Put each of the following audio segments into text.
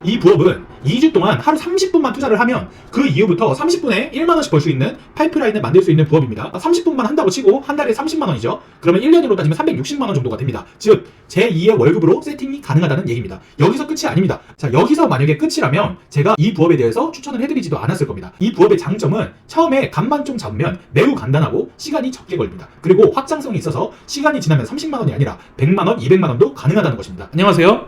이 부업은 2주 동안 하루 30분만 투자를 하면 그 이후부터 30분에 1만원씩 벌 수 있는 파이프라인을 만들 수 있는 부업입니다. 30분만 한다고 치고 한 달에 30만원이죠. 그러면 1년으로 따지면 360만원 정도가 됩니다. 즉 제2의 월급으로 세팅이 가능하다는 얘기입니다. 여기서 끝이 아닙니다. 자, 여기서 만약에 끝이라면 제가 이 부업에 대해서 추천을 해드리지도 않았을 겁니다. 이 부업의 장점은 처음에 값만 좀 잡으면 매우 간단하고 시간이 적게 걸립니다. 그리고 확장성이 있어서 시간이 지나면 30만원이 아니라 100만원, 200만원도 가능하다는 것입니다. 안녕하세요,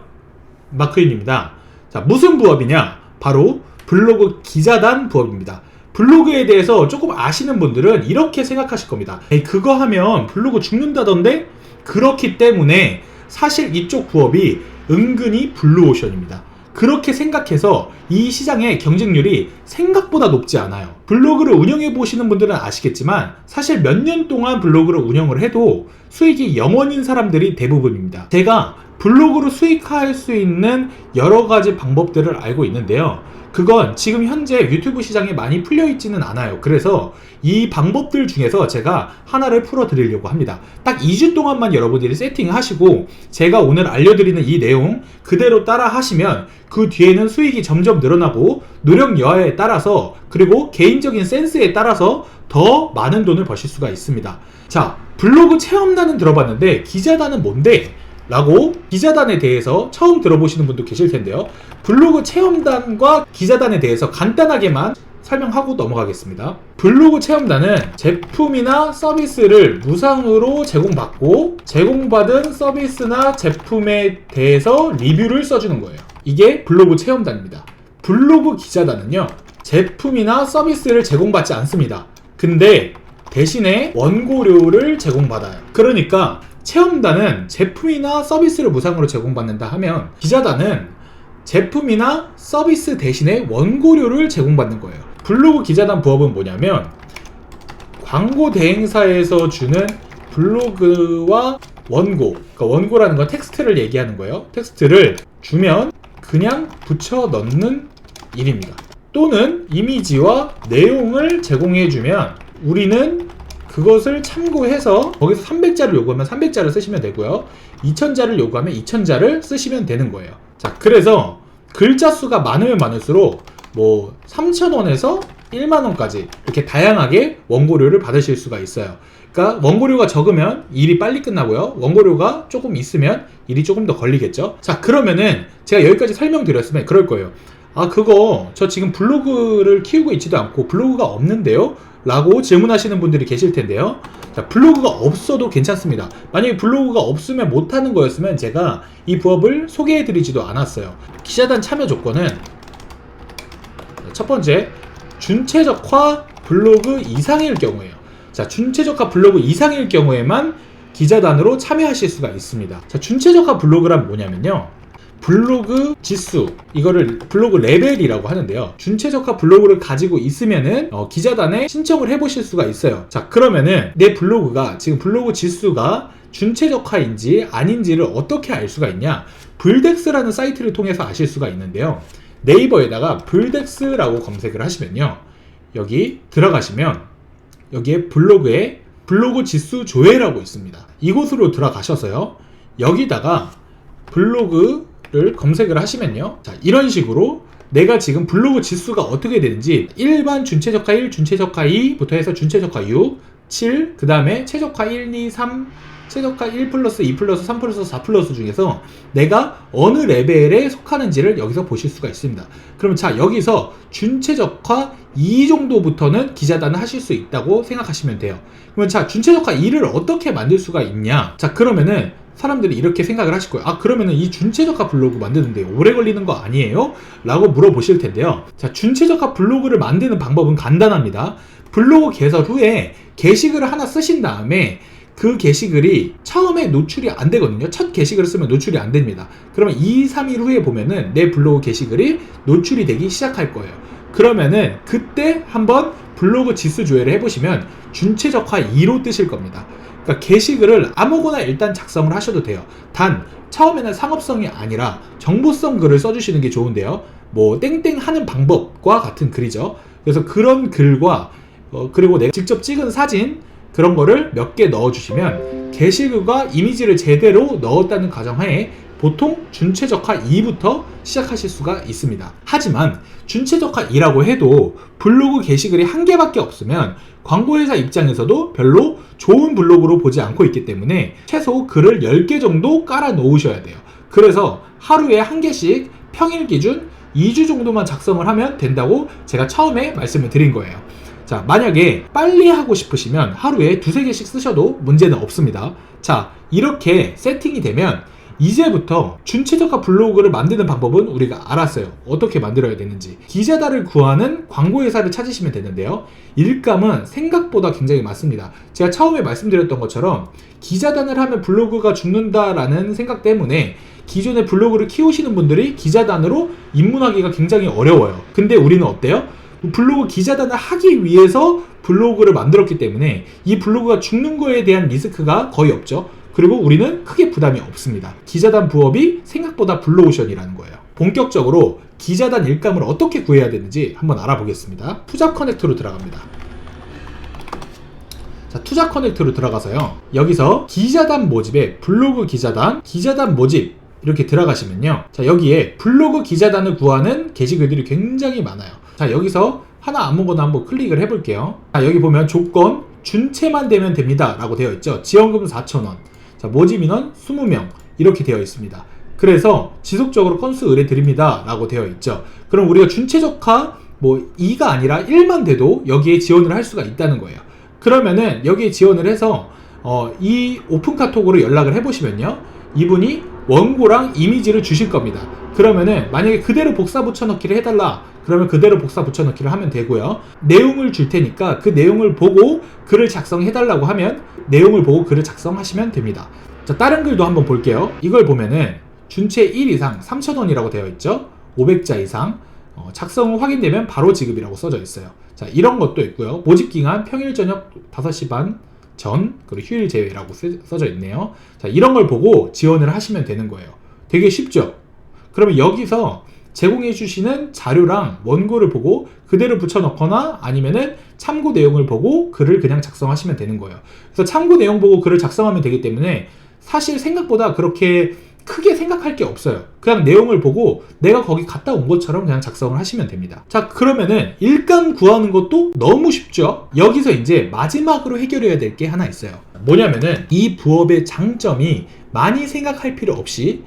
마크인입니다. 자, 무슨 부업이냐? 바로 블로그 기자단 부업입니다. 블로그에 대해서 조금 아시는 분들은 이렇게 생각하실 겁니다. 에이, 그거 하면 블로그 죽는다던데? 그렇기 때문에 사실 이쪽 부업이 은근히 블루오션입니다. 그렇게 생각해서 이 시장의 경쟁률이 생각보다 높지 않아요. 블로그를 운영해 보시는 분들은 아시겠지만 사실 몇 년 동안 블로그를 운영을 해도 수익이 0원인 사람들이 대부분입니다. 제가 블로그로 수익할 수 있는 여러 가지 방법들을 알고 있는데요. 그건 지금 현재 유튜브 시장에 많이 풀려 있지는 않아요. 그래서 이 방법들 중에서 제가 하나를 풀어 드리려고 합니다. 딱 2주 동안만 여러분들이 세팅을 하시고 제가 오늘 알려드리는 이 내용 그대로 따라 하시면 그 뒤에는 수익이 점점 늘어나고 노력 여하에 따라서 그리고 개인적인 센스에 따라서 더 많은 돈을 버실 수가 있습니다. 자, 블로그 체험단은 들어봤는데 기자단은 뭔데? 라고 기자단에 대해서 처음 들어보시는 분도 계실 텐데요. 블로그 체험단과 기자단에 대해서 간단하게만 설명하고 넘어가겠습니다. 블로그 체험단은 제품이나 서비스를 무상으로 제공받고 제공받은 서비스나 제품에 대해서 리뷰를 써주는 거예요. 이게 블로그 체험단입니다. 블로그 기자단은요, 제품이나 서비스를 제공받지 않습니다. 근데 대신에 원고료를 제공받아요. 그러니까 체험단은 제품이나 서비스를 무상으로 제공받는다 하면 기자단은 제품이나 서비스 대신에 원고료를 제공받는 거예요. 블로그 기자단 부업은 뭐냐면 광고 대행사에서 주는 블로그와 원고, 그러니까 원고라는 건 텍스트를 얘기하는 거예요. 텍스트를 주면 그냥 붙여 넣는 일입니다. 또는 이미지와 내용을 제공해주면 우리는 그것을 참고해서 거기서 300자를 요구하면 300자를 쓰시면 되고요. 2000자를 요구하면 2000자를 쓰시면 되는 거예요. 자, 그래서 글자 수가 많으면 많을수록 뭐 3,000원에서 1만원까지 이렇게 다양하게 원고료를 받으실 수가 있어요. 그러니까 원고료가 적으면 일이 빨리 끝나고요. 원고료가 조금 있으면 일이 조금 더 걸리겠죠. 자, 그러면은 제가 여기까지 설명드렸으면 그럴 거예요. 아, 그거 저 지금 블로그를 키우고 있지도 않고 블로그가 없는데요? 라고 질문하시는 분들이 계실 텐데요. 자, 블로그가 없어도 괜찮습니다. 만약에 블로그가 없으면 못하는 거였으면 제가 이 부업을 소개해드리지도 않았어요. 기자단 참여 조건은 첫 번째, 준최적화 블로그 이상일 경우에요. 자, 준최적화 블로그 이상일 경우에만 기자단으로 참여하실 수가 있습니다. 자, 준최적화 블로그란 뭐냐면요, 블로그 지수, 이거를 블로그 레벨이라고 하는데요. 준최적화 블로그를 가지고 있으면은 기자단에 신청을 해보실 수가 있어요. 자, 그러면은 내 블로그가 지금 블로그 지수가 준최적화인지 아닌지를 어떻게 알 수가 있냐? 블덱스라는 사이트를 통해서 아실 수가 있는데요. 네이버에다가 블덱스라고 검색을 하시면요, 여기 들어가시면 여기에 블로그에 블로그 지수 조회라고 있습니다. 이곳으로 들어가셔서요, 여기다가 블로그를 검색을 하시면요, 자, 이런 식으로 내가 지금 블로그 지수가 어떻게 되는지 일반 준최적화 1, 준최적화 2부터 해서 준최적화 6, 7, 그 다음에 최적화 1, 2, 3, 최적화 1 플러스 2 플러스 3 플러스 4 플러스 중에서 내가 어느 레벨에 속하는지를 여기서 보실 수가 있습니다. 그럼 자, 여기서 준최적화 2 정도부터는 기자단을 하실 수 있다고 생각하시면 돼요. 그러면 자, 준최적화 2를 어떻게 만들 수가 있냐? 자, 그러면은 사람들이 이렇게 생각을 하실 거예요. 아, 그러면은 이 준최적화 블로그 만드는데 오래 걸리는 거 아니에요? 라고 물어보실 텐데요. 자, 준최적화 블로그를 만드는 방법은 간단합니다. 블로그 개설 후에 게시글을 하나 쓰신 다음에 그 게시글이 처음에 노출이 안 되거든요. 첫 게시글을 쓰면 노출이 안 됩니다. 그러면 2, 3일 후에 보면은 내 블로그 게시글이 노출이 되기 시작할 거예요. 그러면은 그때 한번 블로그 지수 조회를 해보시면 준최적화 2로 뜨실 겁니다. 그러니까 게시글을 아무거나 일단 작성을 하셔도 돼요. 단 처음에는 상업성이 아니라 정보성 글을 써주시는 게 좋은데요. 뭐 땡땡 하는 방법과 같은 글이죠. 그래서 그런 글과 그리고 내가 직접 찍은 사진, 그런 거를 몇 개 넣어주시면 게시글과 이미지를 제대로 넣었다는 가정하에 보통 준최적화 2부터 시작하실 수가 있습니다. 하지만 준최적화 2라고 해도 블로그 게시글이 한 개밖에 없으면 광고회사 입장에서도 별로 좋은 블로그로 보지 않고 있기 때문에 최소 글을 10개 정도 깔아 놓으셔야 돼요. 그래서 하루에 한 개씩 평일 기준 2주 정도만 작성을 하면 된다고 제가 처음에 말씀을 드린 거예요. 자, 만약에 빨리 하고 싶으시면 하루에 2-3개씩 쓰셔도 문제는 없습니다. 자, 이렇게 세팅이 되면 이제부터 준최적화 블로그를 만드는 방법은 우리가 알았어요. 어떻게 만들어야 되는지. 기자단을 구하는 광고회사를 찾으시면 되는데요. 일감은 생각보다 굉장히 많습니다. 제가 처음에 말씀드렸던 것처럼 기자단을 하면 블로그가 죽는다라는 생각 때문에 기존에 블로그를 키우시는 분들이 기자단으로 입문하기가 굉장히 어려워요. 근데 우리는 어때요? 블로그 기자단을 하기 위해서 블로그를 만들었기 때문에 이 블로그가 죽는 거에 대한 리스크가 거의 없죠. 그리고 우리는 크게 부담이 없습니다. 기자단 부업이 생각보다 블루오션이라는 거예요. 본격적으로 기자단 일감을 어떻게 구해야 되는지 한번 알아보겠습니다. 투잡 커넥트로 들어갑니다. 자, 투잡 커넥트로 들어가서요. 여기서 기자단 모집에 블로그 기자단 모집 이렇게 들어가시면요. 자, 여기에 블로그 기자단을 구하는 게시글들이 굉장히 많아요. 자, 여기서 하나 아무거나 한번 클릭을 해볼게요. 자, 여기 보면 조건 준체만 되면 됩니다 라고 되어 있죠. 지원금 4,000원. 자, 모집 인원 20명 이렇게 되어 있습니다. 그래서 지속적으로 건수 의뢰 드립니다 라고 되어 있죠. 그럼 우리가 준최적화 2가 아니라 1만 돼도 여기에 지원을 할 수가 있다는 거예요. 그러면은 여기에 지원을 해서 이 오픈카톡으로 연락을 해보시면요, 이분이 원고랑 이미지를 주실 겁니다. 그러면은 만약에 그대로 복사 붙여넣기를 해달라 그러면 그대로 복사 붙여넣기를 하면 되고요. 내용을 줄 테니까 그 내용을 보고 글을 작성해달라고 하면 내용을 보고 글을 작성하시면 됩니다. 자, 다른 글도 한번 볼게요. 이걸 보면은 준체 1 이상 3,000원이라고 되어 있죠. 500자 이상 작성 후 확인되면 바로 지급이라고 써져 있어요. 자, 이런 것도 있고요. 모집 기간 평일 저녁 5시 반 전, 그리고 휴일 제외라고 써져 있네요. 자, 이런 걸 보고 지원을 하시면 되는 거예요. 되게 쉽죠? 그러면 여기서 제공해 주시는 자료랑 원고를 보고 그대로 붙여넣거나 아니면은 참고 내용을 보고 글을 그냥 작성하시면 되는 거예요. 그래서 참고 내용 보고 글을 작성하면 되기 때문에 사실 생각보다 그렇게 크게 생각할 게 없어요. 그냥 내용을 보고 내가 거기 갔다 온 것처럼 그냥 작성을 하시면 됩니다. 자, 그러면은 일감 구하는 것도 너무 쉽죠? 여기서 이제 마지막으로 해결해야 될 게 하나 있어요. 뭐냐면은 이 부업의 장점이 많이 생각할 필요 없이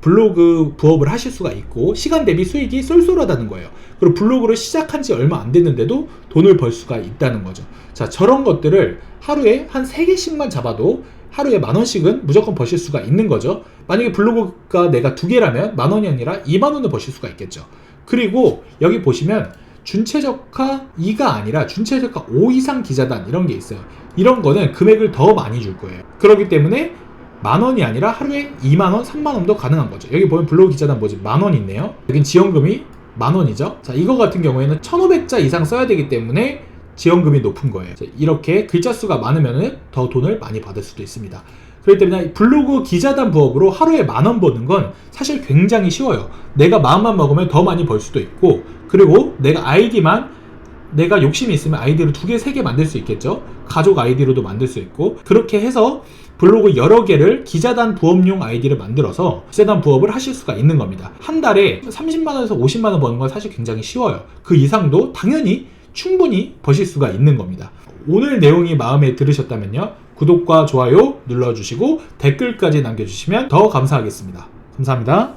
블로그 부업을 하실 수가 있고 시간 대비 수익이 쏠쏠하다는 거예요. 그리고 블로그를 시작한 지 얼마 안 됐는데도 돈을 벌 수가 있다는 거죠. 자, 저런 것들을 하루에 한 3개씩만 잡아도 하루에 10,000원씩은 무조건 버실 수가 있는 거죠. 만약에 블로그가 내가 2개라면 10,000원이 아니라 20,000원을 버실 수가 있겠죠. 그리고 여기 보시면 준최적화 2가 아니라 준최적화 5 이상 기자단 이런 게 있어요. 이런 거는 금액을 더 많이 줄 거예요. 그렇기 때문에 10,000원이 아니라 하루에 20,000원, 30,000원도 가능한 거죠. 여기 보면 블로그 기자단 모집 10,000원 있네요. 여긴 지원금이 10,000원이죠. 자, 이거 같은 경우에는 1,500자 이상 써야 되기 때문에 지원금이 높은 거예요. 자, 이렇게 글자 수가 많으면 더 돈을 많이 받을 수도 있습니다. 그렇기 때문에 블로그 기자단 부업으로 하루에 10,000원 버는 건 사실 굉장히 쉬워요. 내가 마음만 먹으면 더 많이 벌 수도 있고, 그리고 내가 욕심이 있으면 아이디를 2개, 3개 만들 수 있겠죠. 가족 아이디로도 만들 수 있고, 그렇게 해서 블로그 여러 개를 기자단 부업용 아이디를 만들어서 기자단 부업을 하실 수가 있는 겁니다. 한 달에 30만원에서 50만원 버는 건 사실 굉장히 쉬워요. 그 이상도 당연히 충분히 버실 수가 있는 겁니다. 오늘 내용이 마음에 들으셨다면요, 구독과 좋아요 눌러주시고 댓글까지 남겨주시면 더 감사하겠습니다. 감사합니다.